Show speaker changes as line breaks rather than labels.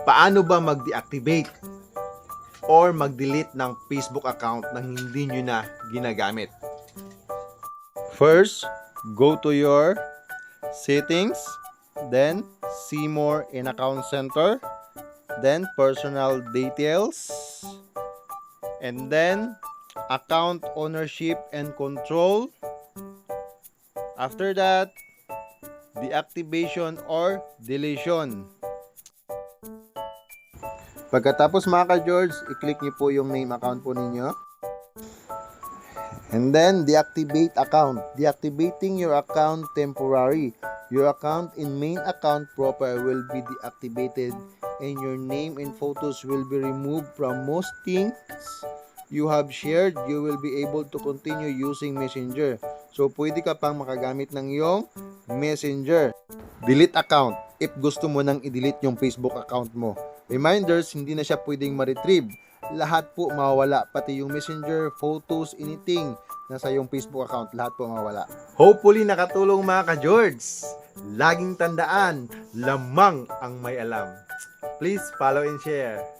Paano ba mag-deactivate or mag-delete ng Facebook account na hindi nyo na ginagamit? First, go to your settings, then see more in account center, then personal details, and then account ownership and control. After that, deactivation or deletion. Pagkatapos mga ka-George, i-click niyo po yung name account po ninyo. And then, deactivate account. Deactivating your account temporary. Your account in main account profile will be deactivated and your name and photos will be removed from most things you have shared. You will be able to continue using Messenger. So, pwede ka pang makagamit ng iyong Messenger. Delete account. If gusto mo nang i-delete yung Facebook account mo. Reminders, hindi na siya pwedeng ma-retrieve. Lahat po mawawala. Pati yung Messenger, photos, anything nasa yung Facebook account, lahat po mawawala. Hopefully nakatulong mga ka-George. Laging tandaan, lamang ang may alam. Please follow and share.